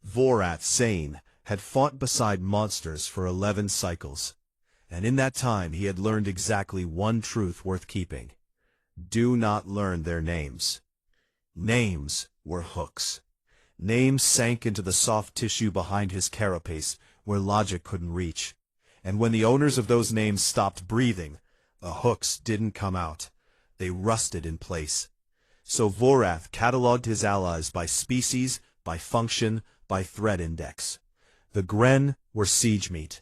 Vorath Sane had fought beside monsters for 11 cycles, and in that time he had learned exactly one truth worth keeping. Do not learn their names. Names were hooks. Names sank into the soft tissue behind his carapace where logic couldn't reach, and when the owners of those names stopped breathing, the hooks didn't come out. They rusted in place. So Vorath cataloged his allies by species, by function, by threat index. The Gren were siege meat.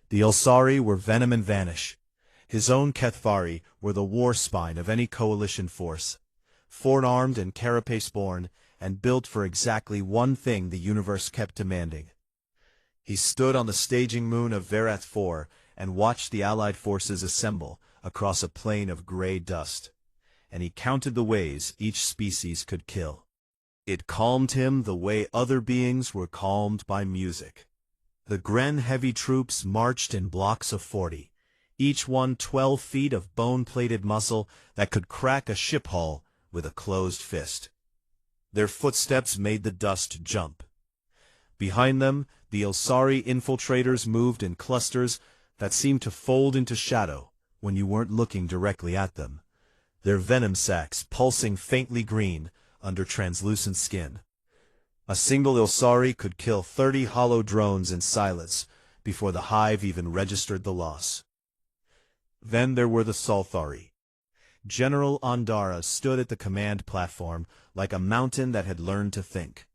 The Ilsari were venom and vanish. His own Kethvari were the war spine of any coalition force. Forearmed and carapace-born, and built for exactly one thing the universe kept demanding. He stood on the staging moon of Verath IV and watched the Allied forces assemble across a plain of gray dust. And he counted the ways each species could kill. It calmed him the way other beings were calmed by music. The Gren heavy troops marched in blocks of 40, each one 12 feet of bone-plated muscle that could crack a ship hull with a closed fist. Their footsteps made the dust jump. Behind them, the Ilsari infiltrators moved in clusters that seemed to fold into shadow when you weren't looking directly at them, their venom sacs pulsing faintly green under translucent skin. A single Ilsari could kill 30 hollow drones in silence before the hive even registered the loss. Then there were the Salthari. General Andara stood at the command platform like a mountain that had learned to think.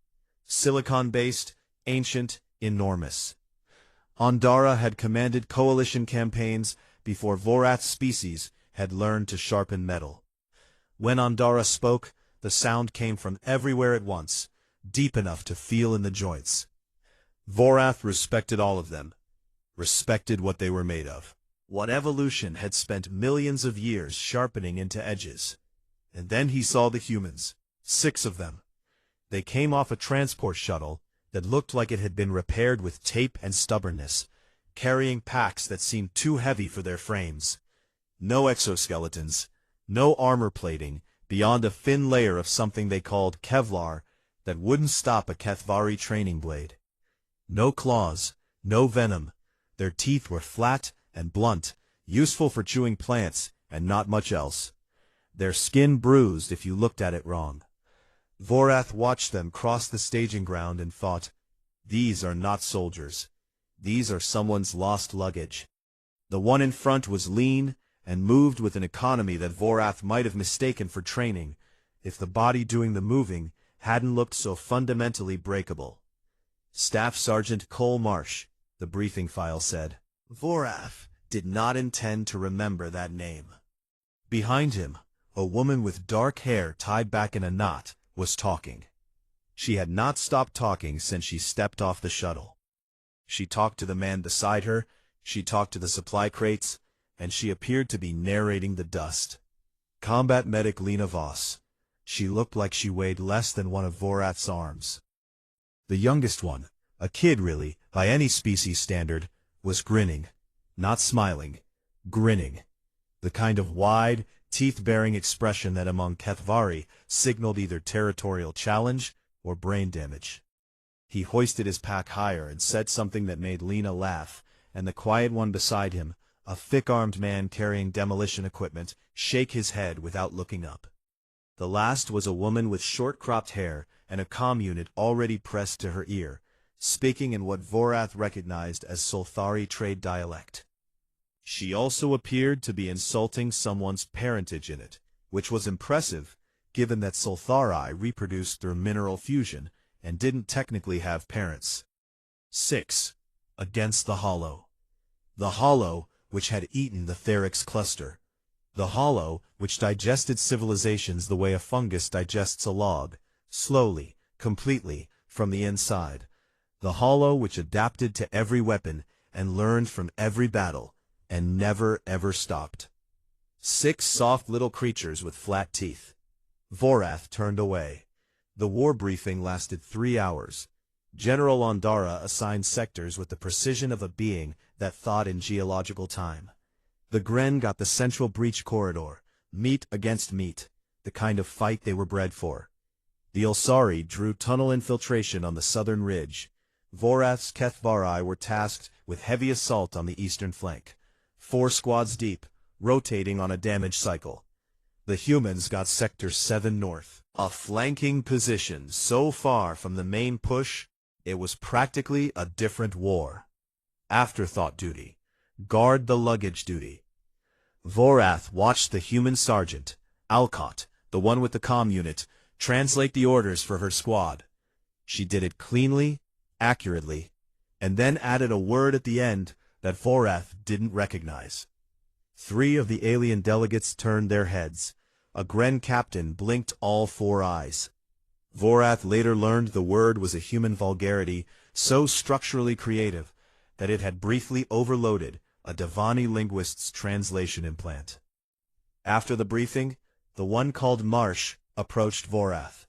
Silicon-based, ancient, enormous. Andara had commanded coalition campaigns before Vorath's species had learned to sharpen metal. When Andara spoke, the sound came from everywhere at once, deep enough to feel in the joints. Vorath respected all of them, respected what they were made of. What evolution had spent millions of years sharpening into edges. And then he saw the humans, 6 of them. They came off a transport shuttle that looked like it had been repaired with tape and stubbornness, carrying packs that seemed too heavy for their frames. No exoskeletons, no armor plating, beyond a thin layer of something they called Kevlar that wouldn't stop a Kethvari training blade. No claws, no venom. Their teeth were flat and blunt, useful for chewing plants and not much else. Their skin bruised if you looked at it wrong. Vorath watched them cross the staging ground and thought, these are not soldiers. These are someone's lost luggage. The one in front was lean and moved with an economy that Vorath might have mistaken for training if the body doing the moving hadn't looked so fundamentally breakable. Staff Sergeant Cole Marsh, the briefing file said. Vorath did not intend to remember that name. Behind him, a woman with dark hair tied back in a knot was talking. She had not stopped talking since she stepped off the shuttle. She talked to the man beside her, she talked to the supply crates, and she appeared to be narrating the dust. Combat medic Lena Voss. She looked like she weighed less than one of Vorath's arms. The youngest one, a kid really, by any species standard, was grinning. Not smiling, grinning. The kind of wide, teeth-baring expression that among Kethvari signaled either territorial challenge or brain damage. He hoisted his pack higher and said something that made Lena laugh, and the quiet one beside him, a thick-armed man carrying demolition equipment, shake his head without looking up. The last was a woman with short-cropped hair and a comm unit already pressed to her ear, speaking in what Vorath recognized as Solthari trade dialect. She also appeared to be insulting someone's parentage in it, which was impressive, given that Solthari reproduced through mineral fusion and didn't technically have parents. 6. Against the Hollow. The Hollow, which had eaten the Therix cluster. The Hollow, which digested civilizations the way a fungus digests a log, slowly, completely, from the inside. The Hollow which adapted to every weapon and learned from every battle, and never ever stopped. 6 soft little creatures with flat teeth. Vorath turned away. The war briefing lasted 3 hours. General Andara assigned sectors with the precision of a being that thought in geological time. The Gren got the central breach corridor, meat against meat, the kind of fight they were bred for. The Ilsari drew tunnel infiltration on the southern ridge, Vorath's Kethvari were tasked with heavy assault on the eastern flank, 4 squads deep, rotating on a damage cycle. The humans got Sector 7 North, a flanking position so far from the main push, it was practically a different war. Afterthought duty. Guard the luggage duty. Vorath watched the human sergeant, Alcott, the one with the comm unit, translate the orders for her squad. She did it cleanly, accurately, and then added a word at the end that Vorath didn't recognize. 3 of the alien delegates turned their heads. A Gren captain blinked all 4 eyes. Vorath later learned the word was a human vulgarity so structurally creative that it had briefly overloaded a Devani linguist's translation implant. After the briefing, the one called Marsh approached Vorath.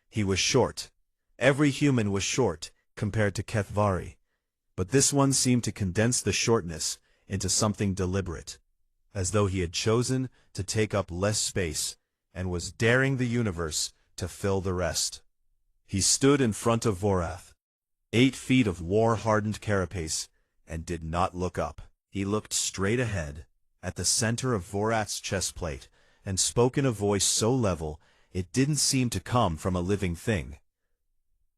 He was short. Every human was short compared to Kethvari, but this one seemed to condense the shortness into something deliberate, as though he had chosen to take up less space and was daring the universe to fill the rest. He stood in front of Vorath, 8 feet of war-hardened carapace, and did not look up. He looked straight ahead, at the center of Vorath's chest plate, and spoke in a voice so level it didn't seem to come from a living thing.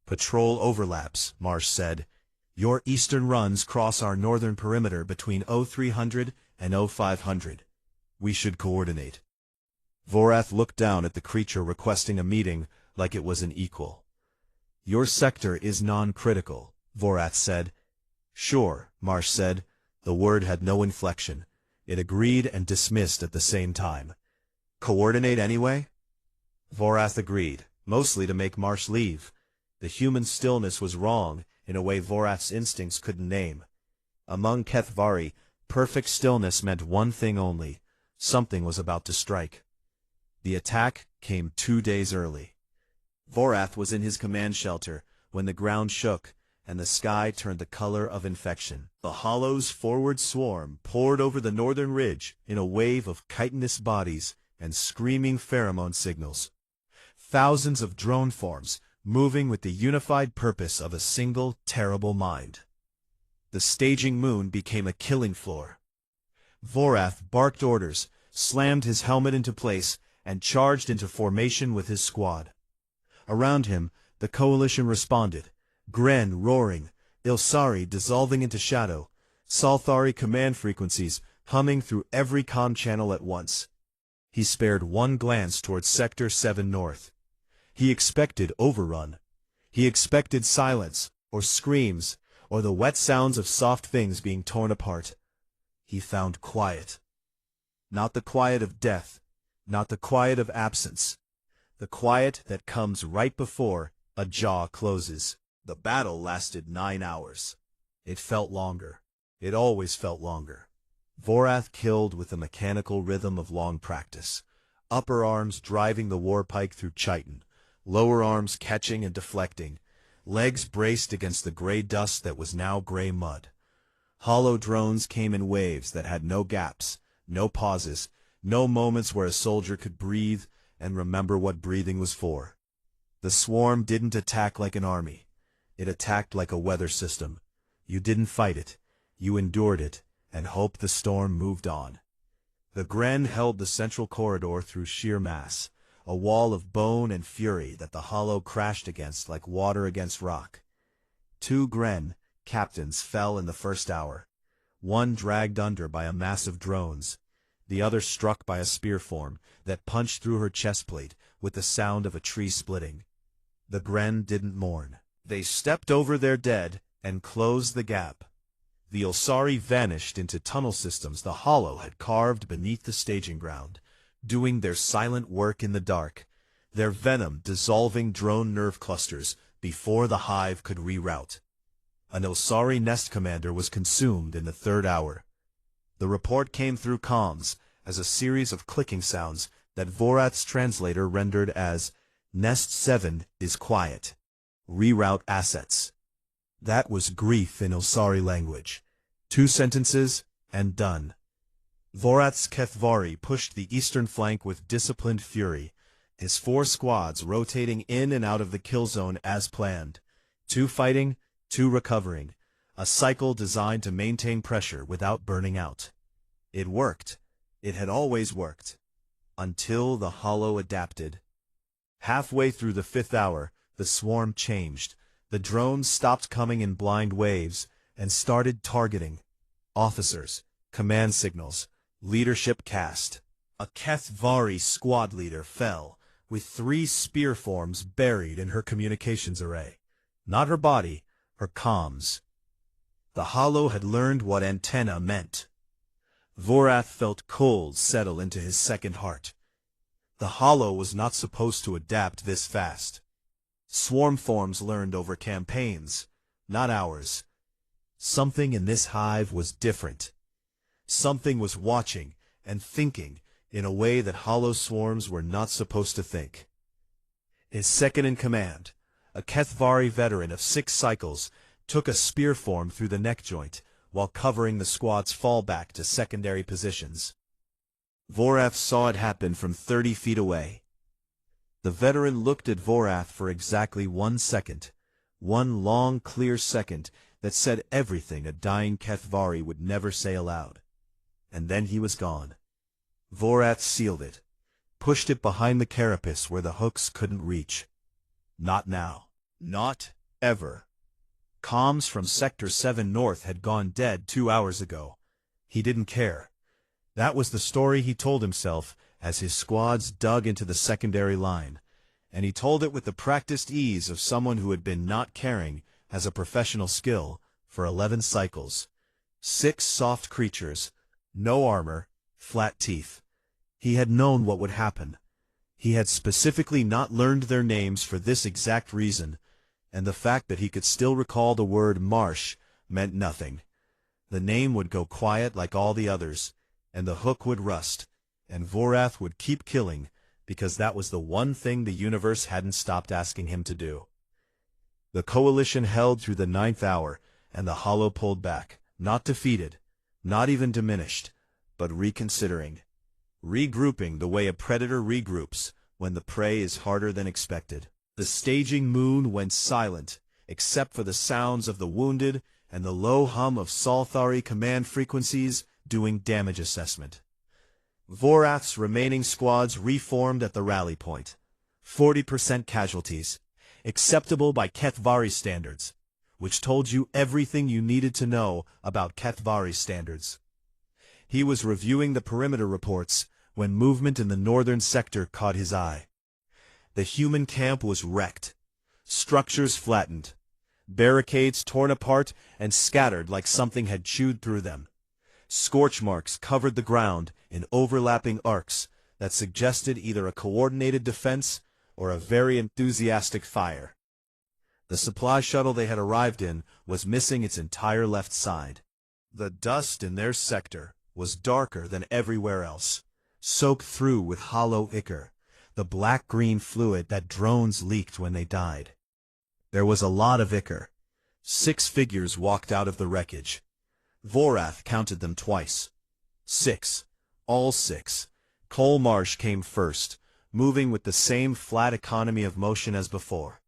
"Patrol overlaps," Marsh said. "Your eastern runs cross our northern perimeter between 0300 and 0500. We should coordinate." Vorath looked down at the creature requesting a meeting like it was an equal. "Your sector is non-critical," Vorath said. "Sure," Marsh said. The word had no inflection. It agreed and dismissed at the same time. "Coordinate anyway?" Vorath agreed, mostly to make Marsh leave. The human stillness was wrong in a way Vorath's instincts couldn't name. Among Kethvari, perfect stillness meant one thing only: something was about to strike. The attack came 2 days early. Vorath was in his command shelter when the ground shook and the sky turned the color of infection. The Hollow's forward swarm poured over the northern ridge in a wave of chitinous bodies and screaming pheromone signals. Thousands of drone forms moving with the unified purpose of a single terrible mind. The staging moon became a killing floor. Vorath barked orders, slammed his helmet into place, and charged into formation with his squad. Around him, the coalition responded, Gren roaring, Ilsari dissolving into shadow, Salthari command frequencies humming through every comm channel at once. He spared one glance towards Sector 7 North. He expected overrun. He expected silence, or screams, or the wet sounds of soft things being torn apart. He found quiet. Not the quiet of death, not the quiet of absence. The quiet that comes right before a jaw closes. The battle lasted 9 hours. It felt longer. It always felt longer. Vorath killed with the mechanical rhythm of long practice. Upper arms driving the warpike through chitin, lower arms catching and deflecting, legs braced against the gray dust that was now gray mud. Hollow drones came in waves that had no gaps, no pauses, no moments where a soldier could breathe and remember what breathing was for. The swarm didn't attack like an army. It attacked like a weather system. You didn't fight it. You endured it, and hoped the storm moved on. The Gren held the central corridor through sheer mass, a wall of bone and fury that the Hollow crashed against like water against rock. 2 Gren captains fell in the first hour. One dragged under by a mass of drones, the other struck by a spear form that punched through her chest plate with the sound of a tree splitting. The Gren didn't mourn. They stepped over their dead and closed the gap. The Ilsari vanished into tunnel systems the Hollow had carved beneath the staging ground, doing their silent work in the dark, their venom dissolving drone nerve clusters before the hive could reroute. An Ilsari nest commander was consumed in the 3rd hour. The report came through comms as a series of clicking sounds that Vorath's translator rendered as, Nest 7 is quiet. Reroute assets. That was grief in Ilsari language. 2 sentences, and done. Vorath's Kethvari pushed the eastern flank with disciplined fury, his 4 squads rotating in and out of the kill zone as planned. 2 fighting, 2 recovering, a cycle designed to maintain pressure without burning out. It worked. It had always worked. Until the Hollow adapted. Halfway through the 5th hour, the swarm changed. The drones stopped coming in blind waves and started targeting officers, command signals, leadership caste. A Kethvari squad leader fell, with 3 spear forms buried in her communications array. Not her body, her comms. The Hollow had learned what antenna meant. Vorath felt cold settle into his second heart. The Hollow was not supposed to adapt this fast. Swarm forms learned over campaigns, not hours. Something in this hive was different. Something was watching and thinking in a way that Hollow swarms were not supposed to think. His second-in-command, a Kethvari veteran of 6 cycles, took a spear form through the neck joint while covering the squad's fallback to secondary positions. Vorath saw it happen from 30 feet away. The veteran looked at Vorath for exactly 1 second, one long, clear second that said everything a dying Kethvari would never say aloud. And then he was gone. Vorath sealed it, pushed it behind the carapace where the hooks couldn't reach. Not now. Not ever. Comms from Sector 7 North had gone dead 2 hours ago. He didn't care. That was the story he told himself as his squads dug into the secondary line, and he told it with the practiced ease of someone who had been not caring as a professional skill for 11 cycles. 6 soft creatures, no armor, flat teeth. He had known what would happen. He had specifically not learned their names for this exact reason, and the fact that he could still recall the word marsh meant nothing. The name would go quiet like all the others, and the hook would rust, and Vorath would keep killing, because that was the one thing the universe hadn't stopped asking him to do. The coalition held through the 9th hour, and the Hollow pulled back, not defeated, not even diminished, but reconsidering. Regrouping the way a predator regroups when the prey is harder than expected. The staging moon went silent, except for the sounds of the wounded and the low hum of Salthari command frequencies doing damage assessment. Vorath's remaining squads reformed at the rally point. 40% casualties, acceptable by Kethvari standards, which told you everything you needed to know about Kethvari standards. He was reviewing the perimeter reports when movement in the northern sector caught his eye. The human camp was wrecked, structures flattened, barricades torn apart and scattered like something had chewed through them. Scorch marks covered the ground in overlapping arcs that suggested either a coordinated defense or a very enthusiastic fire. The supply shuttle they had arrived in was missing its entire left side. The dust in their sector was darker than everywhere else, soaked through with hollow ichor, the black-green fluid that drones leaked when they died. There was a lot of ichor. 6 figures walked out of the wreckage. Vorath counted them twice. 6. All 6. Cole Marsh came first, moving with the same flat economy of motion as before.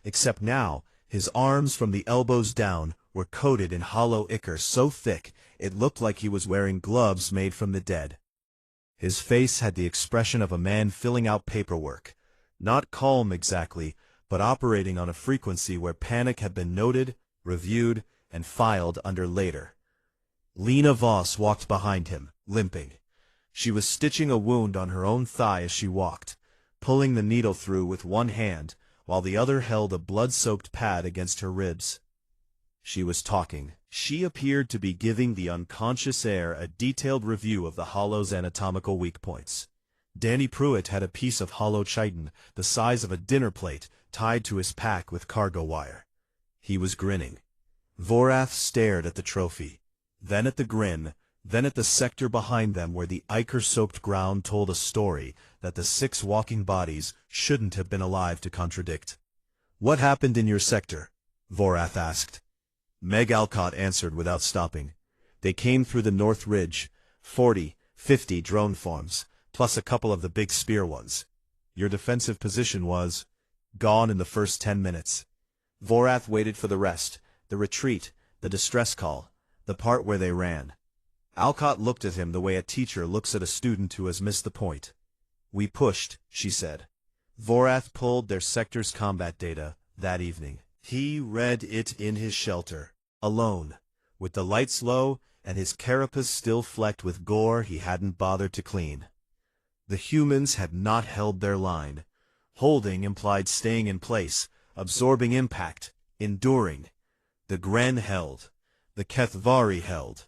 Except now, his arms from the elbows down were coated in hollow ichor so thick it looked like he was wearing gloves made from the dead. His face had the expression of a man filling out paperwork, not calm exactly, but operating on a frequency where panic had been noted, reviewed, and filed under later. Lena Voss walked behind him, limping. She was stitching a wound on her own thigh as she walked, pulling the needle through with one hand, while the other held a blood-soaked pad against her ribs. She was talking. She appeared to be giving the unconscious heir a detailed review of the Hollow's anatomical weak points. Danny Pruitt had a piece of hollow chitin the size of a dinner plate tied to his pack with cargo wire. He was grinning. Vorath stared at the trophy, then at the grin, then at the sector behind them where the ichor-soaked ground told a story that the 6 walking bodies shouldn't have been alive to contradict. "What happened in your sector?" Vorath asked. Meg Alcott answered without stopping. "They came through the North Ridge, 40, 50 drone forms, plus a couple of the big spear ones. Your defensive position was gone in the first 10 minutes. Vorath waited for the rest, the retreat, the distress call, the part where they ran. Alcott looked at him the way a teacher looks at a student who has missed the point. "We pushed," she said. Vorath pulled their sector's combat data that evening. He read it in his shelter, alone, with the lights low and his carapace still flecked with gore he hadn't bothered to clean. The humans had not held their line. Holding implied staying in place, absorbing impact, enduring. The Gren held. The Kethvari held.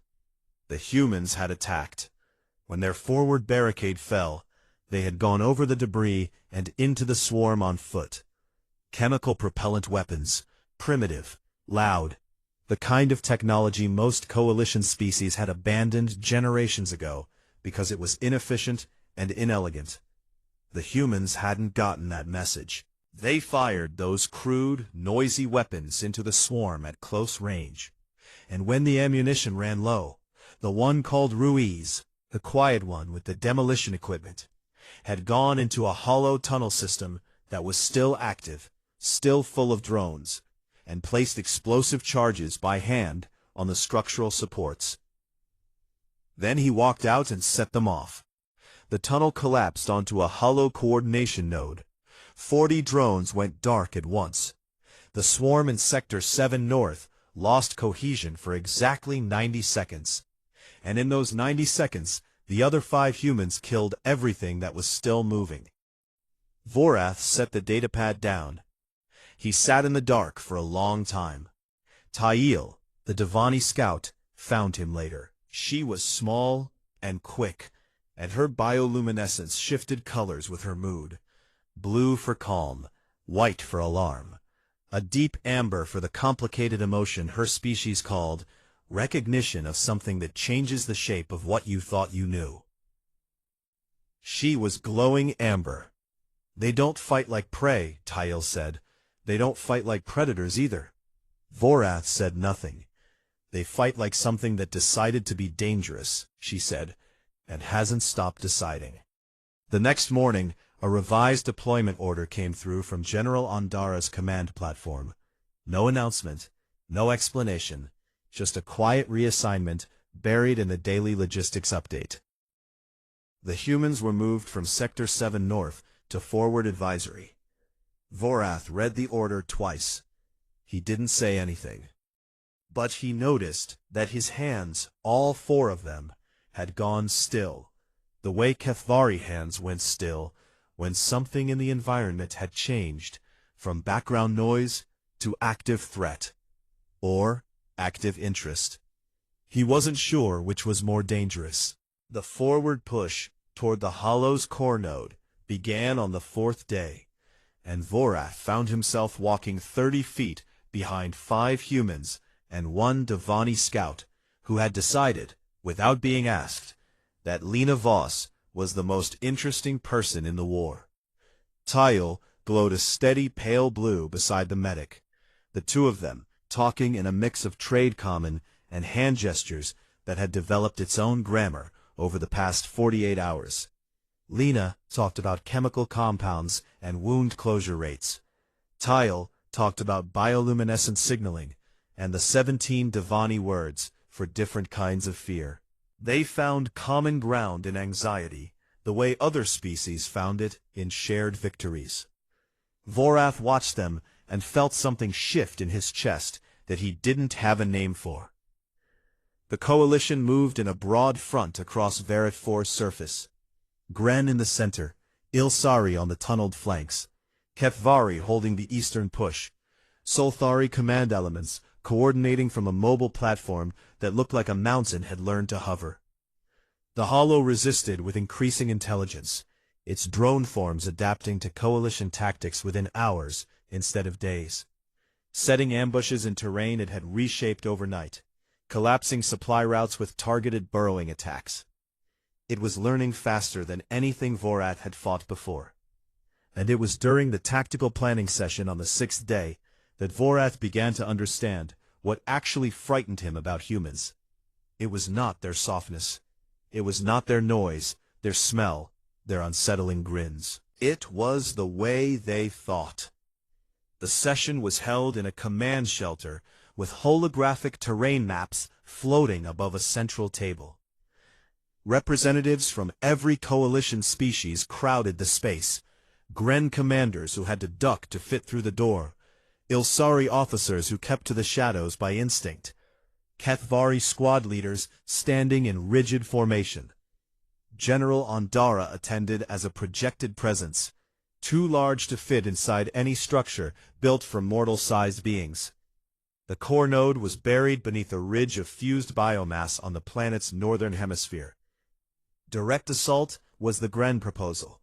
The humans had attacked. When their forward barricade fell, they had gone over the debris and into the swarm on foot. Chemical propellant weapons, primitive, loud, the kind of technology most coalition species had abandoned generations ago because it was inefficient and inelegant. The humans hadn't gotten that message. They fired those crude, noisy weapons into the swarm at close range. And when the ammunition ran low, the one called Ruiz, the quiet one with the demolition equipment, had gone into a hollow tunnel system that was still active, still full of drones, and placed explosive charges by hand on the structural supports. Then he walked out and set them off. The tunnel collapsed onto a hollow coordination node. 40 drones went dark at once. The swarm in Sector 7 North lost cohesion for exactly 90 seconds. And in those 90 seconds, the other 5 humans killed everything that was still moving. Vorath set the datapad down. He sat in the dark for a long time. Tail, the Devani scout, found him later. She was small and quick, and her bioluminescence shifted colors with her mood. Blue for calm, white for alarm. A deep amber for the complicated emotion her species called recognition of something that changes the shape of what you thought you knew. She was glowing amber. "They don't fight like prey," Tail said. "They don't fight like predators either." Vorath said nothing. "They fight like something that decided to be dangerous," she said, "and hasn't stopped deciding." The next morning, a revised deployment order came through from General Ondara's command platform. No announcement, no explanation, just a quiet reassignment buried in the daily logistics update. The humans were moved from Sector 7 North to Forward Advisory. Vorath read the order twice. He didn't say anything. But he noticed that his hands, all 4 of them, had gone still, the way Kethvari hands went still when something in the environment had changed from background noise to active threat, or active interest. He wasn't sure which was more dangerous. The forward push toward the Hollow's core node began on the 4th day, and Vorath found himself walking 30 feet behind 5 humans and 1 Devani scout who had decided, without being asked, that Lena Voss was the most interesting person in the war. Tail glowed a steady pale blue beside the medic, the 2 of them talking in a mix of trade common and hand gestures that had developed its own grammar over the past 48 hours. Lena talked about chemical compounds and wound closure rates. Tail talked about bioluminescent signaling and the 17 Devani words for different kinds of fear. They found common ground in anxiety, the way other species found it in shared victories. Vorath watched them and felt something shift in his chest that he didn't have a name for. The coalition moved in a broad front across Verit 4's surface. Gren in the center, Ilsari on the tunneled flanks, Kethvari holding the eastern push, Solthari command elements coordinating from a mobile platform that looked like a mountain had learned to hover. The Hollow resisted with increasing intelligence, its drone forms adapting to coalition tactics within hours instead of days. Setting ambushes in terrain it had reshaped overnight, collapsing supply routes with targeted burrowing attacks. It was learning faster than anything Vorath had fought before. And it was during the tactical planning session on the 6th day that Vorath began to understand what actually frightened him about humans. It was not their softness. It was not their noise, their smell, their unsettling grins. It was the way they thought. The session was held in a command shelter with holographic terrain maps floating above a central table. Representatives from every coalition species crowded the space. Gren commanders who had to duck to fit through the door. Ilsari officers who kept to the shadows by instinct. Kethvari squad leaders standing in rigid formation. General Ondara attended as a projected presence, too large to fit inside any structure built for mortal-sized beings. The core node was buried beneath a ridge of fused biomass on the planet's northern hemisphere. Direct assault was the Gren proposal.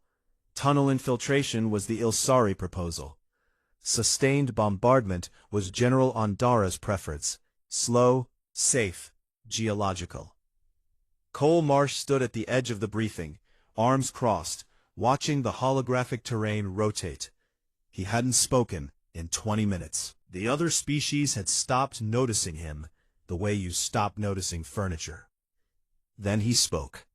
Tunnel infiltration was the Ilsari proposal. Sustained bombardment was General Ondara's preference. Slow, safe, geological. Cole Marsh stood at the edge of the briefing, arms crossed, watching the holographic terrain rotate. He hadn't spoken in 20 minutes. The other species had stopped noticing him the way you stop noticing furniture. Then he spoke.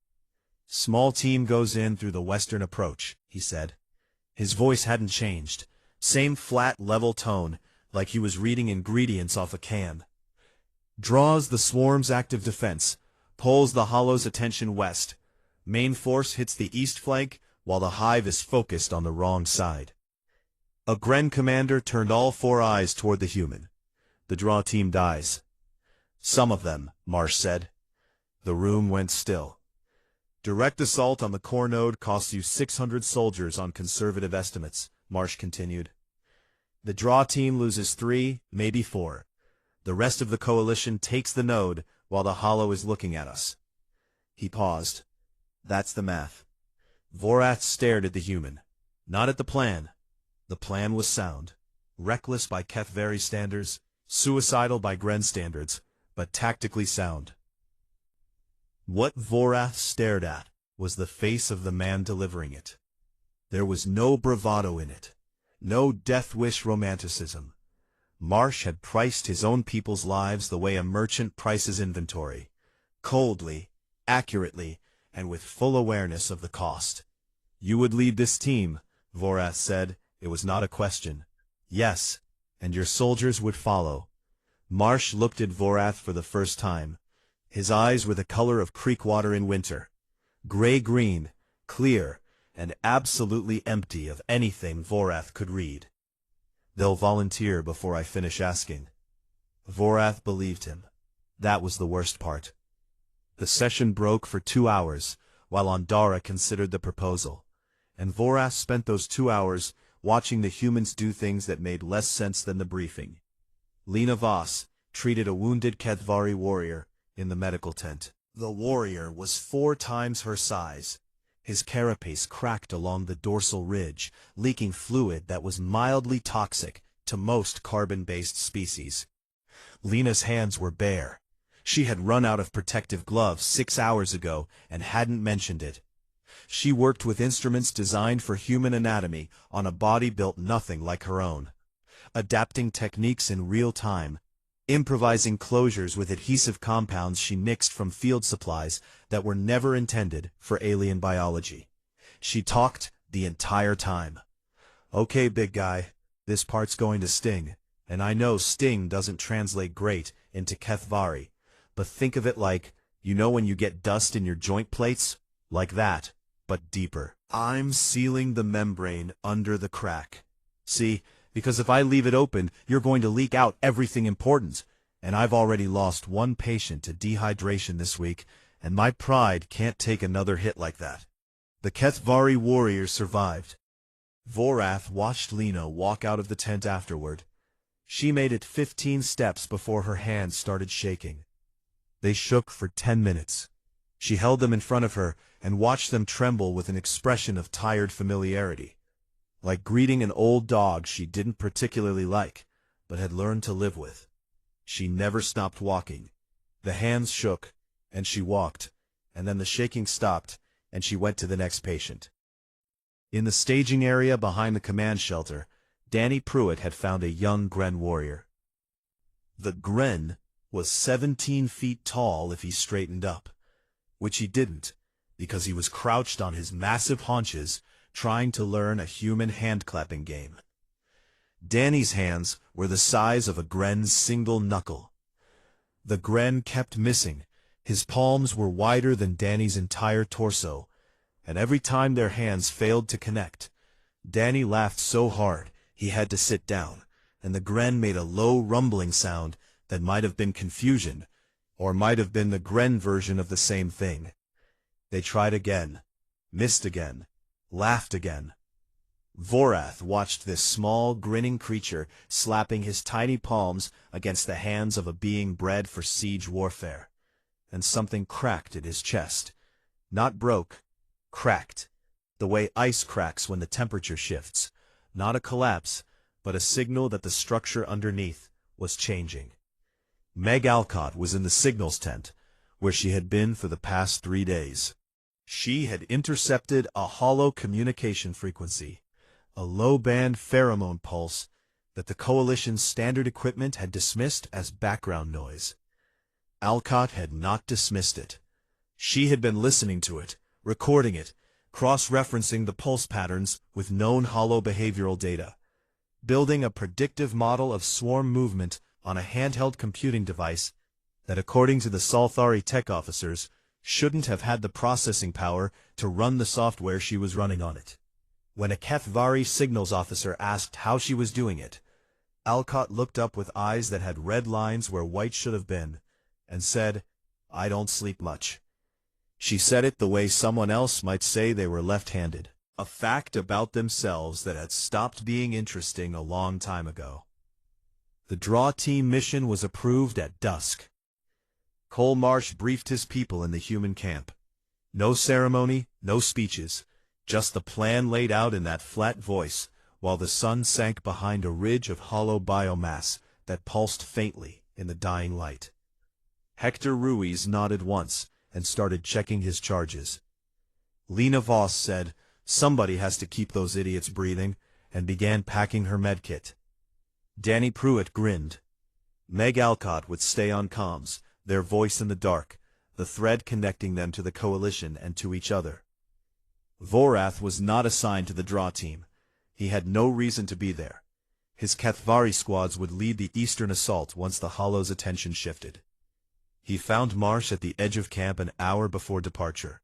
"Small team goes in through the western approach," he said. His voice hadn't changed. Same flat, level tone, like he was reading ingredients off a can. "Draws the swarm's active defense, pulls the hollow's attention west. Main force hits the east flank, while the hive is focused on the wrong side." A Gren commander turned all four eyes toward the human. "The draw team dies." "Some of them," Marsh said. The room went still. "Direct assault on the core node costs you 600 soldiers on conservative estimates," Marsh continued. "The draw team loses 3, maybe 4. The rest of the coalition takes the node while the hollow is looking at us." He paused. "That's the math." Vorath stared at the human, not at the plan. The plan was sound, reckless by Kethvari standards, suicidal by Gren standards, but tactically sound. What Vorath stared at was the face of the man delivering it. There was no bravado in it, no death-wish romanticism. Marsh had priced his own people's lives the way a merchant prices inventory, coldly, accurately, and with full awareness of the cost. "You would lead this team," Vorath said. It was not a question. "Yes, and your soldiers would follow." Marsh looked at Vorath for the first time. His eyes were the color of creek water in winter. Gray-green, clear, and absolutely empty of anything Vorath could read. "They'll volunteer before I finish asking." Vorath believed him. That was the worst part. The session broke for 2 hours, while Ondara considered the proposal. And Vorath spent those 2 hours watching the humans do things that made less sense than the briefing. Lena Voss treated a wounded Kethvari warrior in the medical tent. The warrior was 4 times her size. His carapace cracked along the dorsal ridge, leaking fluid that was mildly toxic to most carbon-based species. Lena's hands were bare. She had run out of protective gloves 6 hours ago and hadn't mentioned it. She worked with instruments designed for human anatomy on a body built nothing like her own, adapting techniques in real time, improvising closures with adhesive compounds she mixed from field supplies that were never intended for alien biology. She talked the entire time. "Okay, big guy, this part's going to sting, and I know sting doesn't translate great into Kethvari, but think of it like, you know when you get dust in your joint plates? Like that, but deeper. I'm sealing the membrane under the crack. See, because if I leave it open, you're going to leak out everything important, and I've already lost 1 patient to dehydration this week, and my pride can't take another hit like that." The Kethvari warrior survived. Vorath watched Lena walk out of the tent afterward. She made it 15 steps before her hands started shaking. They shook for 10 minutes. She held them in front of her and watched them tremble with an expression of tired familiarity, like greeting an old dog she didn't particularly like, but had learned to live with. She never stopped walking. The hands shook, and she walked, and then the shaking stopped, and she went to the next patient. In the staging area behind the command shelter, Danny Pruitt had found a young Gren warrior. The Gren was 17 feet tall if he straightened up, which he didn't, because he was crouched on his massive haunches trying to learn a human hand-clapping game. Danny's hands were the size of a Gren's single knuckle. The Gren kept missing. His palms were wider than Danny's entire torso, and every time their hands failed to connect, Danny laughed so hard he had to sit down, and the Gren made a low rumbling sound that might have been confusion, or might have been the Gren version of the same thing. They tried again, missed again, laughed again. Vorath watched this small, grinning creature slapping his tiny palms against the hands of a being bred for siege warfare, and something cracked at his chest. Not broke, cracked, the way ice cracks when the temperature shifts. Not a collapse, but a signal that the structure underneath was changing. Meg Alcott was in the signals tent, where she had been for the past 3 days. She had intercepted a hollow communication frequency, a low-band pheromone pulse that the Coalition's standard equipment had dismissed as background noise. Alcott had not dismissed it. She had been listening to it, recording it, cross-referencing the pulse patterns with known hollow behavioral data, building a predictive model of swarm movement on a handheld computing device that, according to the Salthari tech officers, shouldn't have had the processing power to run the software she was running on it. When a Kethvari signals officer asked how she was doing it, Alcott looked up with eyes that had red lines where white should have been, and said, "I don't sleep much." She said it the way someone else might say they were left-handed, a fact about themselves that had stopped being interesting a long time ago. The draw team mission was approved at dusk. Cole Marsh briefed his people in the human camp. No ceremony, no speeches, just the plan laid out in that flat voice, while the sun sank behind a ridge of hollow biomass that pulsed faintly in the dying light. Hector Ruiz nodded once and started checking his charges. Lena Voss said, "Somebody has to keep those idiots breathing," and began packing her medkit. Danny Pruitt grinned. Meg Alcott would stay on comms, their voice in the dark, the thread connecting them to the Coalition and to each other. Vorath was not assigned to the draw team. He had no reason to be there. His Kethvari squads would lead the eastern assault once the Hollow's attention shifted. He found Marsh at the edge of camp an hour before departure.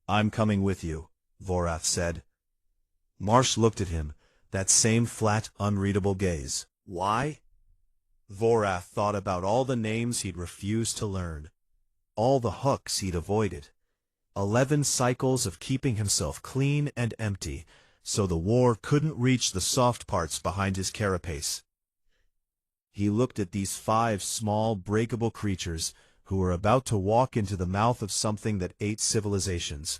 "I'm coming with you," Vorath said. Marsh looked at him, that same flat, unreadable gaze. Why? Vorath thought about all the names he'd refused to learn, all the hooks he'd avoided. 11 cycles of keeping himself clean and empty, so the war couldn't reach the soft parts behind his carapace. He looked at these 5 small, breakable creatures who were about to walk into the mouth of something that ate civilizations,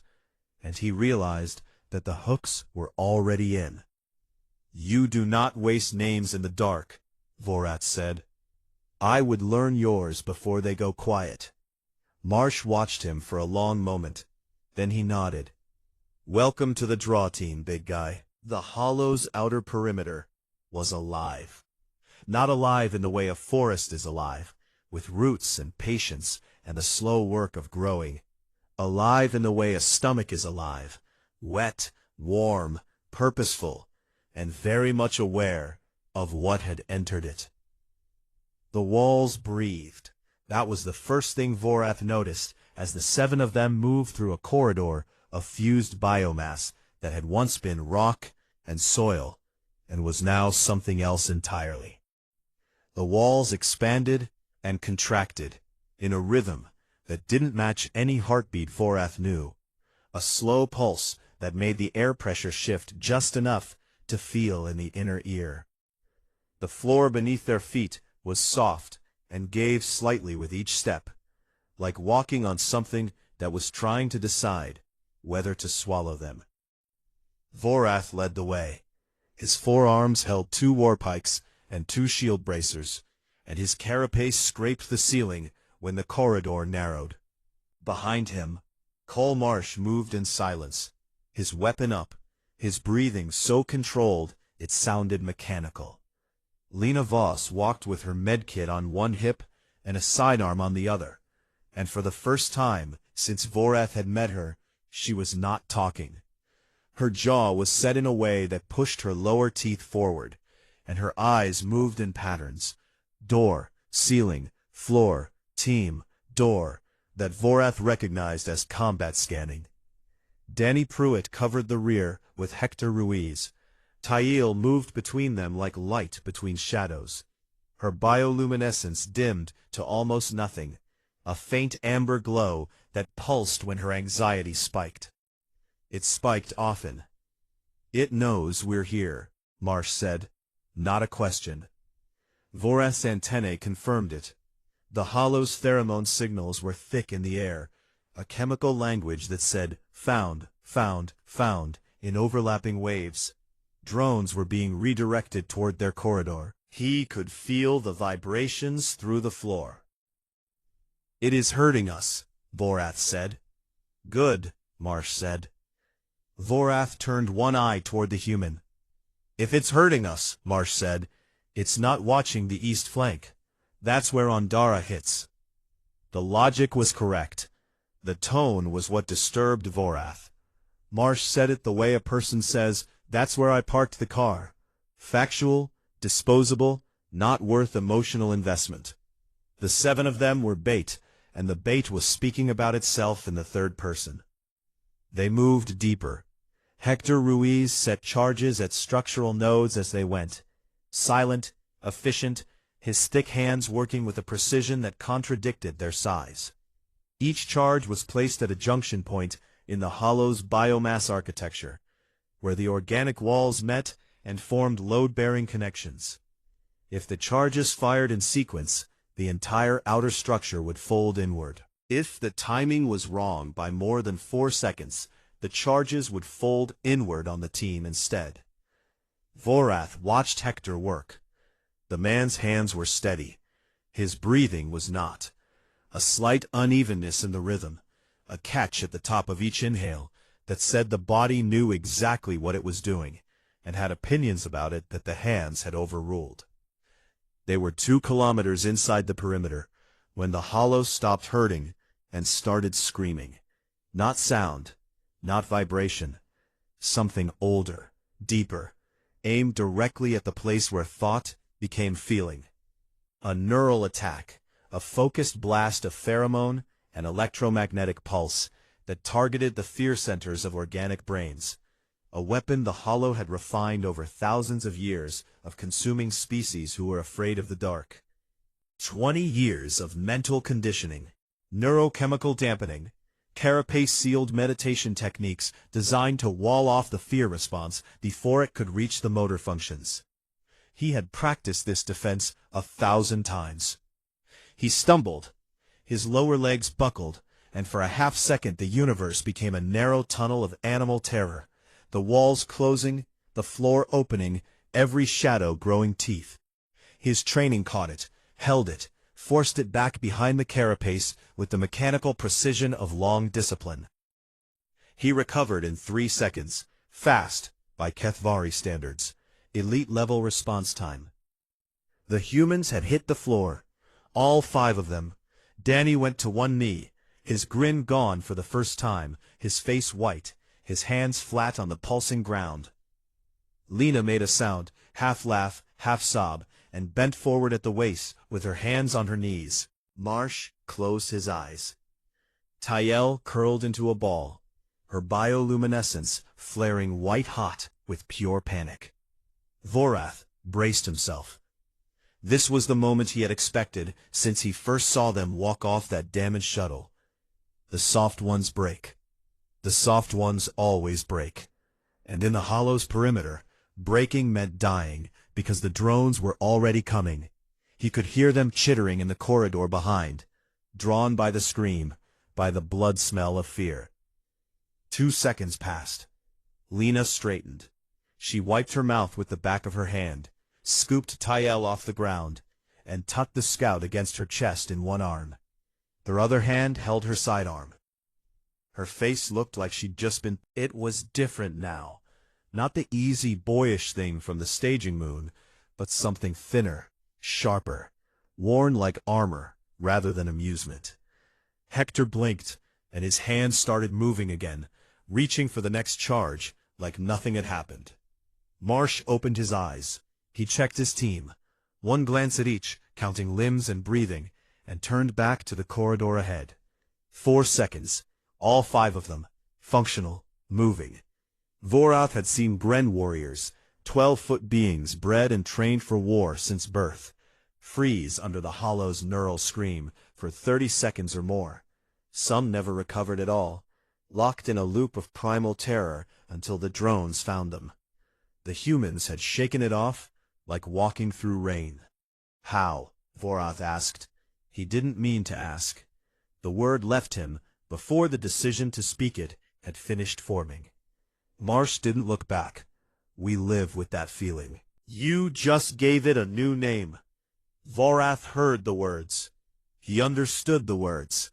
and he realized that the hooks were already in. "You do not waste names in the dark," Vorath said. "I would learn yours before they go quiet." Marsh watched him for a long moment. Then he nodded. "Welcome to the draw team, big guy." The Hollow's outer perimeter was alive. Not alive in the way a forest is alive, with roots and patience and the slow work of growing. Alive in the way a stomach is alive, wet, warm, purposeful, and very much aware of what had entered it. The walls breathed. That was the first thing Vorath noticed as the 7 of them moved through a corridor of fused biomass that had once been rock and soil and was now something else entirely. The walls expanded and contracted in a rhythm that didn't match any heartbeat Vorath knew, a slow pulse that made the air pressure shift just enough to feel in the inner ear. The floor beneath their feet was soft and gave slightly with each step, like walking on something that was trying to decide whether to swallow them. Vorath led the way. His forearms held 2 warpikes and 2 shield bracers, and his carapace scraped the ceiling when the corridor narrowed. Behind him, Cole Marsh moved in silence, his weapon up, his breathing so controlled it sounded mechanical. Lena Voss walked with her medkit on one hip and a sidearm on the other, and for the first time since Vorath had met her, she was not talking. Her jaw was set in a way that pushed her lower teeth forward, and her eyes moved in patterns. Door, ceiling, floor, team, door, that Vorath recognized as combat scanning. Danny Pruitt covered the rear with Hector Ruiz. Tael moved between them like light between shadows. Her bioluminescence dimmed to almost nothing, a faint amber glow that pulsed when her anxiety spiked. It spiked often. "It knows we're here," Marsh said. Not a question. Vorath's antennae confirmed it. The hollow's pheromone signals were thick in the air, a chemical language that said, "Found, found, found," in overlapping waves. Drones were being redirected toward their corridor. He could feel the vibrations through the floor. "It is hurting us," Vorath said. "Good," Marsh said. Vorath turned one eye toward the human. "If it's hurting us," Marsh said, "it's not watching the east flank. That's where Ondara hits." The logic was correct. The tone was what disturbed Vorath. Marsh said it the way a person says, "That's where I parked the car." Factual, disposable, not worth emotional investment. The 7 of them were bait, and the bait was speaking about itself in the third person. They moved deeper. Hector Ruiz set charges at structural nodes as they went. Silent, efficient, his thick hands working with a precision that contradicted their size. Each charge was placed at a junction point in the hollow's biomass architecture, where the organic walls met and formed load-bearing connections. If the charges fired in sequence, the entire outer structure would fold inward. If the timing was wrong by more than 4 seconds, the charges would fold inward on the team instead. Vorath watched Hector work. The man's hands were steady. His breathing was not. A slight unevenness in the rhythm, a catch at the top of each inhale that said the body knew exactly what it was doing, and had opinions about it that the hands had overruled. They were 2 kilometers inside the perimeter, when the hollow stopped hurting and started screaming. Not sound, not vibration. Something older, deeper, aimed directly at the place where thought became feeling. A neural attack, a focused blast of pheromone and electromagnetic pulse that targeted the fear centers of organic brains. A weapon the hollow had refined over thousands of years of consuming species who were afraid of the dark. 20 years of mental conditioning, neurochemical dampening, carapace-sealed meditation techniques designed to wall off the fear response before it could reach the motor functions. He had practiced this defense 1,000 times. He stumbled. His lower legs buckled, and for a half-second the universe became a narrow tunnel of animal terror, the walls closing, the floor opening, every shadow growing teeth. His training caught it, held it, forced it back behind the carapace with the mechanical precision of long discipline. He recovered in 3 seconds, fast, by Kethvari standards, elite-level response time. The humans had hit the floor, all 5 of them. Danny went to one knee, his grin gone for the first time, his face white, his hands flat on the pulsing ground. Lena made a sound, half laugh, half sob, and bent forward at the waist with her hands on her knees. Marsh closed his eyes. Tael curled into a ball, her bioluminescence flaring white-hot with pure panic. Vorath braced himself. This was the moment he had expected since he first saw them walk off that damaged shuttle. The soft ones break. The soft ones always break. And in the hollow's perimeter, breaking meant dying, because the drones were already coming. He could hear them chittering in the corridor behind, drawn by the scream, by the blood smell of fear. 2 seconds passed. Lena straightened. She wiped her mouth with the back of her hand, scooped Tael off the ground, and tucked the scout against her chest in one arm. Her other hand held her sidearm. Her face looked like she'd just been... It was different now. Not the easy, boyish thing from the staging moon, but something thinner, sharper, worn like armor rather than amusement. Hector blinked, and his hands started moving again, reaching for the next charge like nothing had happened. Marsh opened his eyes. He checked his team. One glance at each, counting limbs and breathing, and turned back to the corridor ahead. 4 seconds. All 5 of them. Functional. Moving. Vorath had seen Bren warriors, 12-foot beings bred and trained for war since birth, freeze under the Hollow's neural scream for 30 seconds or more. Some never recovered at all, locked in a loop of primal terror until the drones found them. The humans had shaken it off like walking through rain. How? Vorath asked. He didn't mean to ask. The word left him before the decision to speak it had finished forming. Marsh didn't look back. We live with that feeling. You just gave it a new name. Vorath heard the words. He understood the words.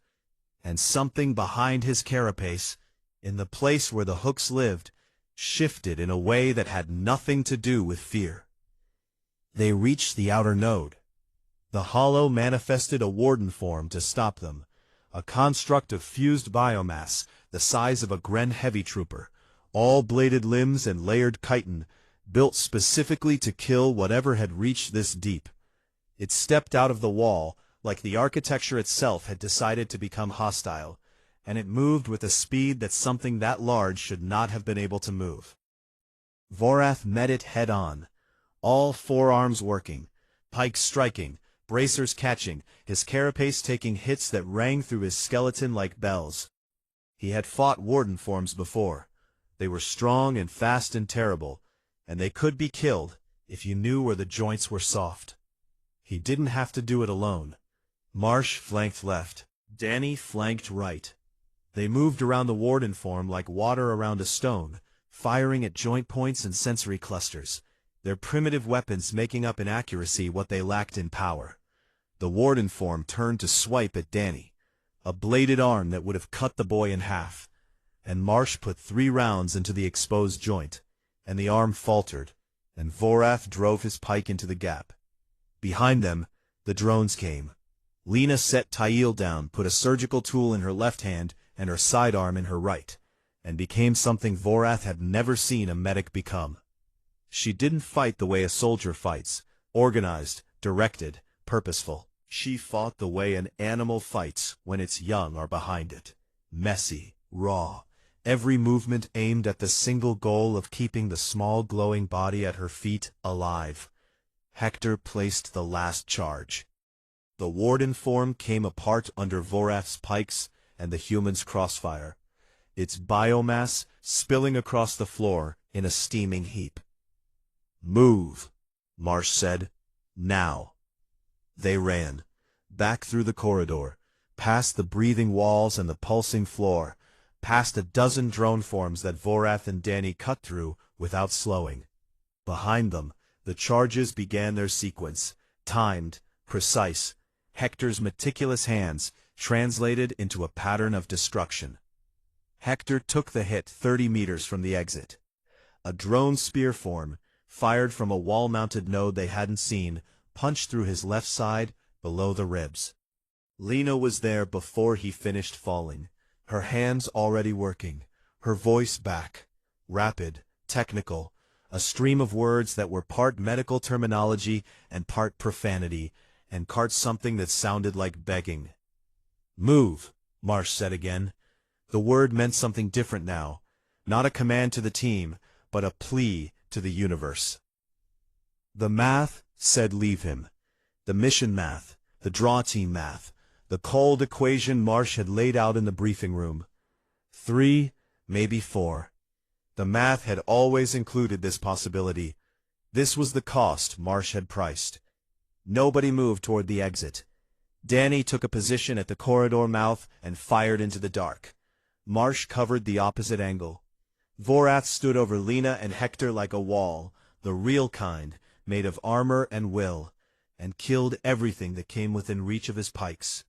And something behind his carapace, in the place where the hooks lived, shifted in a way that had nothing to do with fear. They reached the outer node. The Hollow manifested a warden form to stop them, a construct of fused biomass the size of a Gren heavy trooper, all bladed limbs and layered chitin, built specifically to kill whatever had reached this deep. It stepped out of the wall, like the architecture itself had decided to become hostile, and it moved with a speed that something that large should not have been able to move. Vorath met it head-on, all 4 arms working, pikes striking, bracers catching, his carapace taking hits that rang through his skeleton like bells. He had fought warden forms before. They were strong and fast and terrible, and they could be killed if you knew where the joints were soft. He didn't have to do it alone. Marsh flanked left. Danny flanked right. They moved around the warden form like water around a stone, firing at joint points and sensory clusters, their primitive weapons making up in accuracy what they lacked in power. The warden form turned to swipe at Danny, a bladed arm that would have cut the boy in half, and Marsh put 3 rounds into the exposed joint, and the arm faltered, and Vorath drove his pike into the gap. Behind them, the drones came. Lena set Tail down, put a surgical tool in her left hand and her sidearm in her right, and became something Vorath had never seen a medic become. She didn't fight the way a soldier fights, organized, directed, purposeful. She fought the way an animal fights when its young are behind it. Messy, raw, every movement aimed at the single goal of keeping the small glowing body at her feet alive. Hector placed the last charge. The warden form came apart under Vorath's pikes and the human's crossfire, its biomass spilling across the floor in a steaming heap. "Move," Marsh said. "Now." They ran, back through the corridor, past the breathing walls and the pulsing floor, past a dozen drone forms that Vorath and Danny cut through without slowing. Behind them, the charges began their sequence, timed, precise, Hector's meticulous hands translated into a pattern of destruction. Hector took the hit 30 meters from the exit. A drone spear form, fired from a wall-mounted node they hadn't seen, punched through his left side below the ribs. Lena was there before he finished falling, her hands already working, her voice back, rapid, technical, a stream of words that were part medical terminology and part profanity, and part something that sounded like begging. "Move," Marsh said again. The word meant something different now, not a command to the team, but a plea to the universe. The math said leave him. The mission math, the draw team math, the cold equation Marsh had laid out in the briefing room. 3, maybe 4. The math had always included this possibility. This was the cost Marsh had priced. Nobody moved toward the exit. Danny took a position at the corridor mouth and fired into the dark. Marsh covered the opposite angle. Vorath stood over Lena and Hector like a wall, the real kind, made of armor and will, and killed everything that came within reach of his pikes.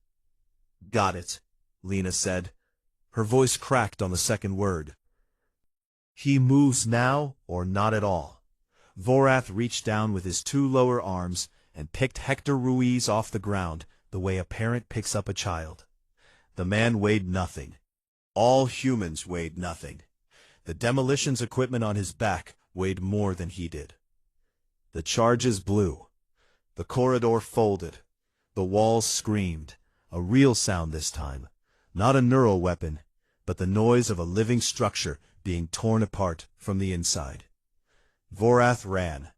"Got it," Lena said. Her voice cracked on the second word. "He moves now or not at all." Vorath reached down with his 2 lower arms and picked Hector Ruiz off the ground the way a parent picks up a child. The man weighed nothing. All humans weighed nothing. The demolitions equipment on his back weighed more than he did. The charges blew. The corridor folded. The walls screamed. A real sound this time. Not a neural weapon, but the noise of a living structure being torn apart from the inside. Vorath ran.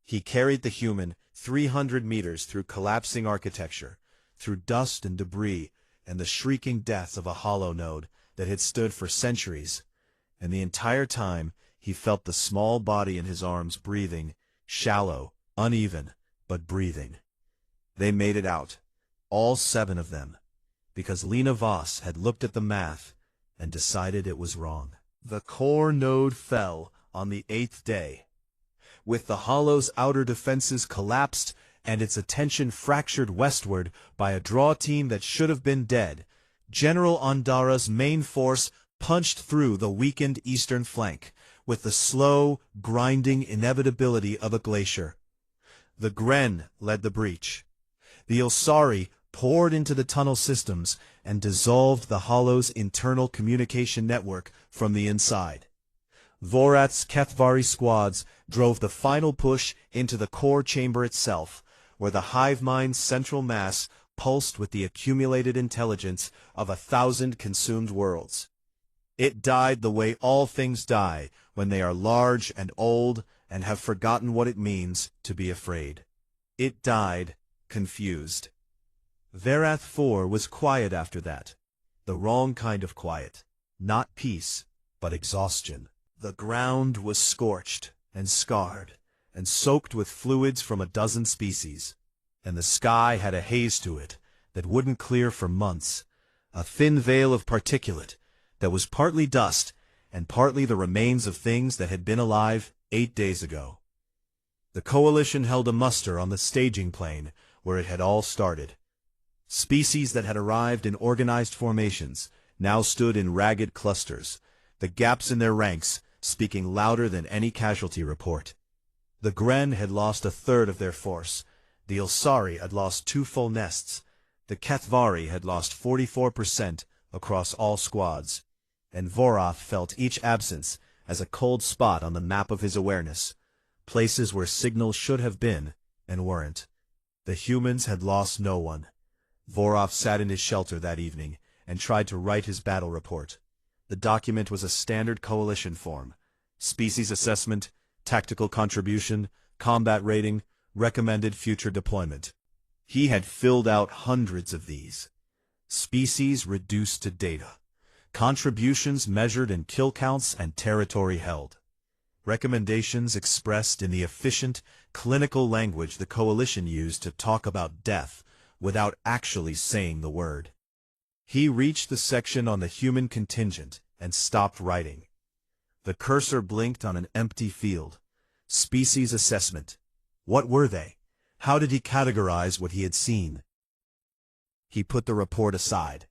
He carried the human 300 meters through collapsing architecture, through dust and debris, and the shrieking death of a hollow node that had stood for centuries, and the entire time he felt the small body in his arms breathing, shallow, uneven, but breathing. They made it out, all 7 of them, because Lena Voss had looked at the math and decided it was wrong. The core node fell on the 8th day. With the hollow's outer defenses collapsed and its attention fractured westward by a draw team that should have been dead, General Ondara's main force punched through the weakened eastern flank with the slow, grinding inevitability of a glacier. The Gren led the breach. The Ilsari poured into the tunnel systems and dissolved the hollow's internal communication network from the inside. Vorath's Kethvari squads drove the final push into the core chamber itself, where the hive mind's central mass pulsed with the accumulated intelligence of 1,000 consumed worlds. It died the way all things die when they are large and old and have forgotten what it means to be afraid. It died confused. Verath 4 was quiet after that. The wrong kind of quiet. Not peace, but exhaustion. The ground was scorched and scarred and soaked with fluids from a dozen species, and the sky had a haze to it that wouldn't clear for months, a thin veil of particulate that was partly dust and partly the remains of things that had been alive 8 days ago. The coalition held a muster on the staging plane where it had all started. Species that had arrived in organized formations now stood in ragged clusters, the gaps in their ranks speaking louder than any casualty report. The Gren had lost 1/3 of their force, the Ilsari had lost 2 full nests, the Kethvari had lost 44% across all squads, and Vorath felt each absence as a cold spot on the map of his awareness, places where signals should have been and weren't. The humans had lost no one. Vorath sat in his shelter that evening and tried to write his battle report. The document was a standard coalition form: species assessment, tactical contribution, combat rating, recommended future deployment. He had filled out hundreds of these. Species reduced to data. Contributions measured in kill counts and territory held. Recommendations expressed in the efficient, clinical language the coalition used to talk about death without actually saying the word. He reached the section on the human contingent and stopped writing. The cursor blinked on an empty field. Species assessment. What were they? How did he categorize what he had seen? He put the report aside.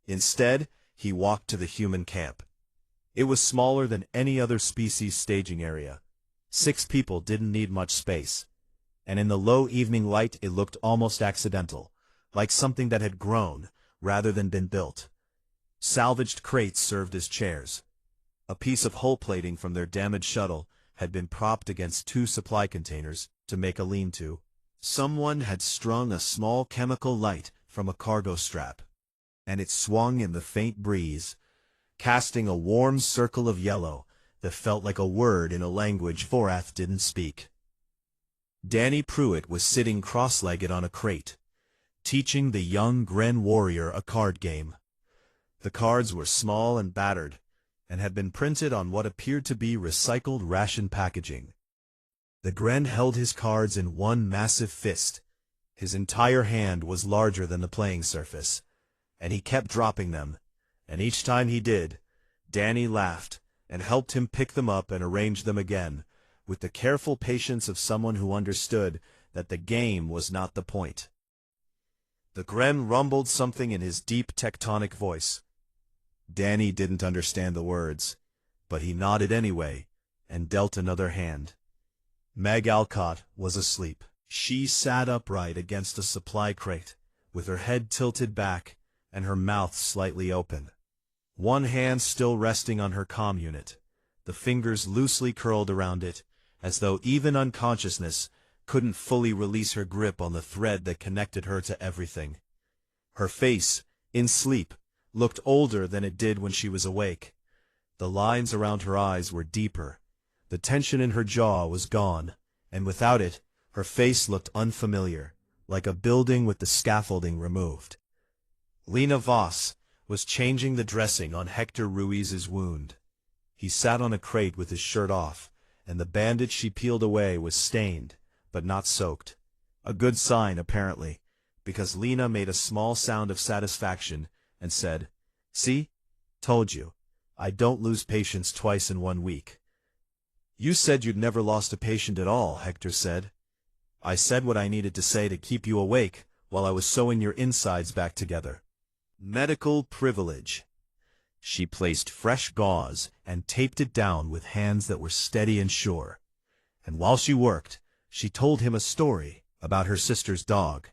Instead, he walked to the human camp. It was smaller than any other species staging area. 6 people didn't need much space, and in the low evening light it looked almost accidental, like something that had grown rather than been built. Salvaged crates served as chairs. A piece of hull plating from their damaged shuttle had been propped against 2 supply containers to make a lean-to. Someone had strung a small chemical light from a cargo strap, and it swung in the faint breeze, casting a warm circle of yellow that felt like a word in a language Vorath didn't speak. Danny Pruitt was sitting cross-legged on a crate, teaching the young Gren warrior a card game. The cards were small and battered, and had been printed on what appeared to be recycled ration packaging. The Gren held his cards in one massive fist. His entire hand was larger than the playing surface, and he kept dropping them, and each time he did, Danny laughed and helped him pick them up and arrange them again, with the careful patience of someone who understood that the game was not the point. The Gren rumbled something in his deep tectonic voice. Danny didn't understand the words, but he nodded anyway and dealt another hand. Meg Alcott was asleep. She sat upright against a supply crate, with her head tilted back and her mouth slightly open. One hand still resting on her comm unit, the fingers loosely curled around it, as though even unconsciousness couldn't fully release her grip on the thread that connected her to everything. Her face, in sleep, looked older than it did when she was awake. The lines around her eyes were deeper, the tension in her jaw was gone, and without it, her face looked unfamiliar, like a building with the scaffolding removed. Lena Voss was changing the dressing on Hector Ruiz's wound. He sat on a crate with his shirt off, and the bandage she peeled away was stained, but not soaked. A good sign, apparently, because Lena made a small sound of satisfaction and said, "See? Told you. I don't lose patients twice in 1 week." "You said you'd never lost a patient at all," Hector said. "I said what I needed to say to keep you awake while I was sewing your insides back together." Medical privilege. She placed fresh gauze and taped it down with hands that were steady and sure. And while she worked, she told him a story about her sister's dog.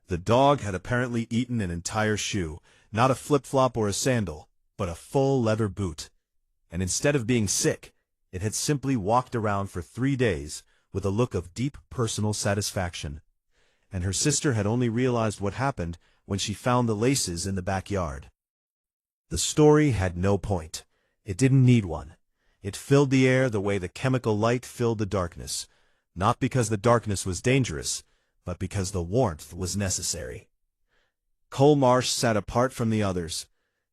The dog had apparently eaten an entire shoe, not a flip-flop or a sandal, but a full leather boot. And instead of being sick, it had simply walked around for 3 days with a look of deep personal satisfaction. And her sister had only realized what happened when she found the laces in the backyard. The story had no point. It didn't need one. It filled the air the way the chemical light filled the darkness, not because the darkness was dangerous, but because the warmth was necessary. Cole Marsh sat apart from the others.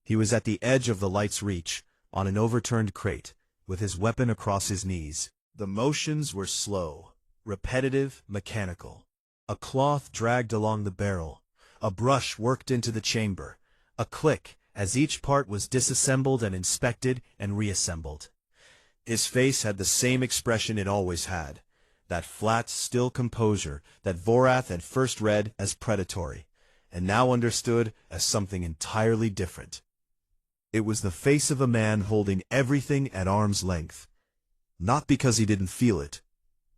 He was at the edge of the light's reach, on an overturned crate, with his weapon across his knees. The motions were slow, repetitive, mechanical. A cloth dragged along the barrel. A brush worked into the chamber. A click as each part was disassembled and inspected and reassembled. His face had the same expression it always had, that flat, still composure that Vorath had first read as predatory, and now understood as something entirely different. It was the face of a man holding everything at arm's length, not because he didn't feel it,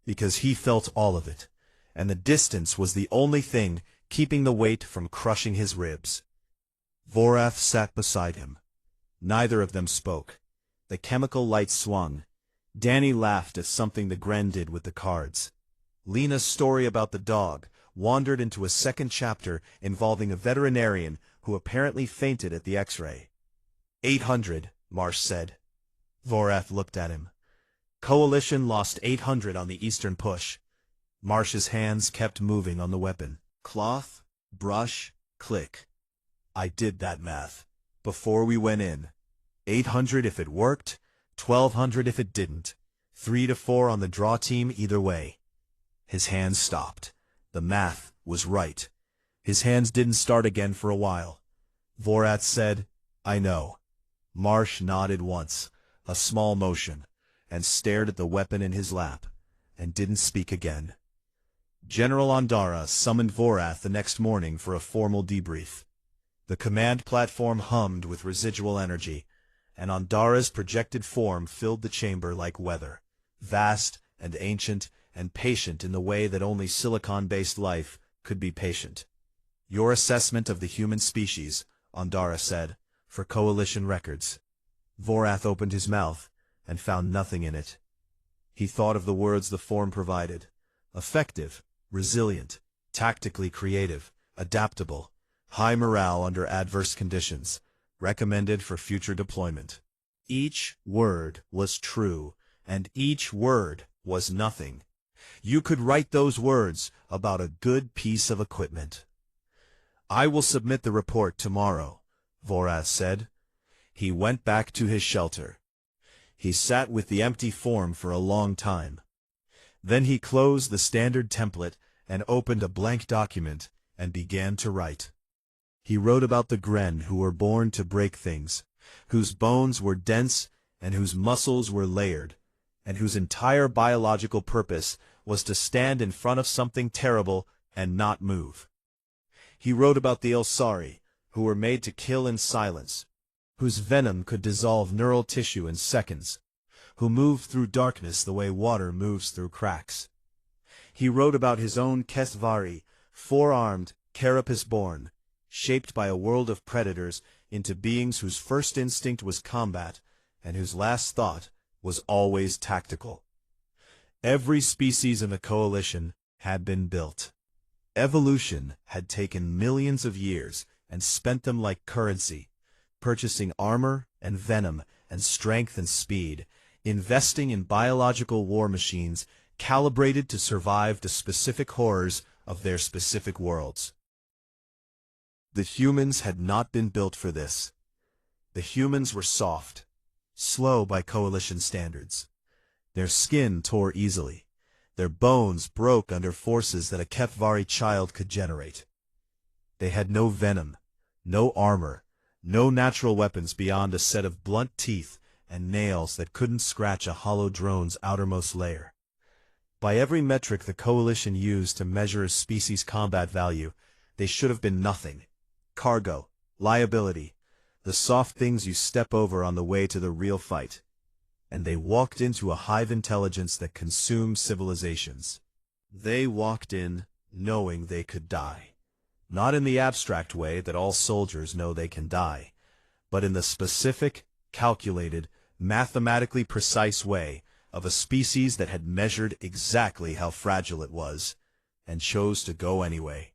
because he felt all of it, and the distance was the only thing keeping the weight from crushing his ribs. Vorath sat beside him. Neither of them spoke. The chemical light swung. Danny laughed at something the Gren did with the cards. Lena's story about the dog wandered into a second chapter involving a veterinarian who apparently fainted at the X-ray. 800, Marsh said. Vorath looked at him. Coalition lost 800 on the Eastern Push. Marsh's hands kept moving on the weapon. Cloth, brush, click. I did that math. Before we went in. 800 if it worked, 1200 if it didn't. 3 to 4 on the draw team either way. His hands stopped. The math was right. His hands didn't start again for a while. Vorath said, "I know." Marsh nodded once, a small motion, and stared at the weapon in his lap, and didn't speak again. General Ondara summoned Vorath the next morning for a formal debrief. The command platform hummed with residual energy, and Ondara's projected form filled the chamber like weather, vast and ancient and patient in the way that only silicon-based life could be patient. "Your assessment of the human species," Ondara said, "for Coalition records." Vorath opened his mouth and found nothing in it. He thought of the words the form provided. Effective, resilient, tactically creative, adaptable, high morale under adverse conditions, recommended for future deployment. Each word was true, and each word was nothing. You could write those words about a good piece of equipment. "I will submit the report tomorrow," Vorath said. He went back to his shelter. He sat with the empty form for a long time. Then he closed the standard template and opened a blank document and began to write. He wrote about the Gren who were born to break things, whose bones were dense and whose muscles were layered, and whose entire biological purpose was to stand in front of something terrible and not move. He wrote about the Elsari, who were made to kill in silence, whose venom could dissolve neural tissue in seconds, who moved through darkness the way water moves through cracks. He wrote about his own Kesvari, four-armed, carapace-born, shaped by a world of predators into beings whose first instinct was combat and whose last thought was always tactical. Every species in the coalition had been built. Evolution had taken millions of years and spent them like currency, purchasing armor and venom and strength and speed, investing in biological war machines calibrated to survive the specific horrors of their specific worlds. The humans had not been built for this. The humans were soft, slow by coalition standards. Their skin tore easily. Their bones broke under forces that a Kefvari child could generate. They had no venom, no armor, no natural weapons beyond a set of blunt teeth and nails that couldn't scratch a hollow drone's outermost layer. By every metric the coalition used to measure a species' combat value, they should have been nothing. Cargo, liability, the soft things you step over on the way to the real fight. And they walked into a hive intelligence that consumed civilizations. They walked in knowing they could die. Not in the abstract way that all soldiers know they can die, but in the specific, calculated, mathematically precise way of a species that had measured exactly how fragile it was, and chose to go anyway.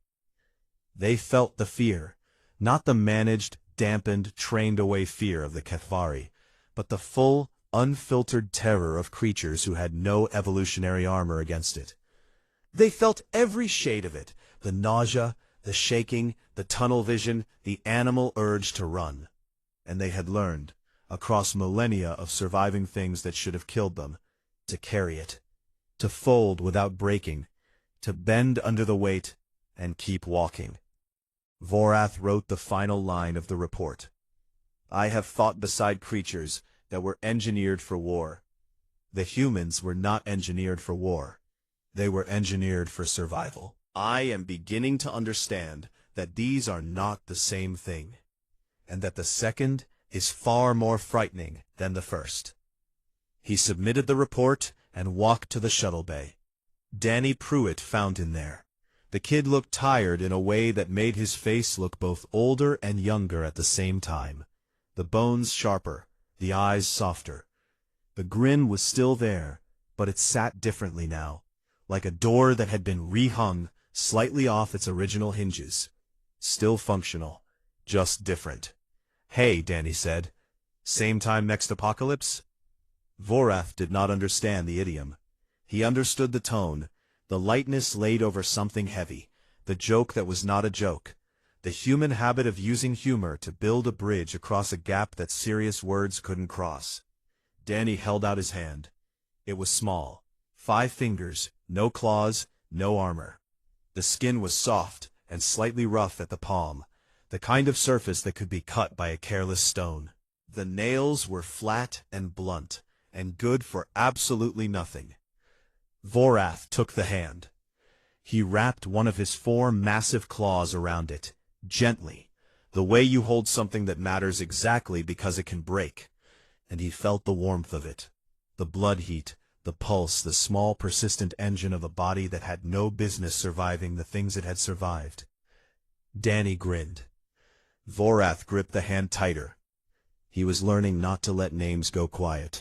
They felt the fear, not the managed, dampened, trained-away fear of the Kefvari, but the full, unfiltered terror of creatures who had no evolutionary armor against it. They felt every shade of it, the nausea, the shaking, the tunnel vision, the animal urge to run. And they had learned, across millennia of surviving things that should have killed them, to carry it, to fold without breaking, to bend under the weight, and keep walking. Vorath wrote the final line of the report. I have fought beside creatures that were engineered for war. The humans were not engineered for war. They were engineered for survival. I am beginning to understand that these are not the same thing, and that the second is far more frightening than the first. He submitted the report and walked to the shuttle bay. Danny Pruitt found him there. The kid looked tired in a way that made his face look both older and younger at the same time. The bones sharper, the eyes softer. The grin was still there, but it sat differently now, like a door that had been rehung, slightly off its original hinges. Still functional, just different. Hey, Danny said. Same time next apocalypse? Vorath did not understand the idiom. He understood the tone, the lightness laid over something heavy, the joke that was not a joke, the human habit of using humor to build a bridge across a gap that serious words couldn't cross. Danny held out his hand. It was small, 5 fingers, no claws, no armor. The skin was soft and slightly rough at the palm, the kind of surface that could be cut by a careless stone. The nails were flat and blunt, and good for absolutely nothing. Vorath took the hand. He wrapped one of his 4 massive claws around it, gently, the way you hold something that matters exactly because it can break, and he felt the warmth of it, the blood heat, the pulse, the small persistent engine of a body that had no business surviving the things it had survived. Danny grinned. Vorath gripped the hand tighter. He was learning not to let names go quiet.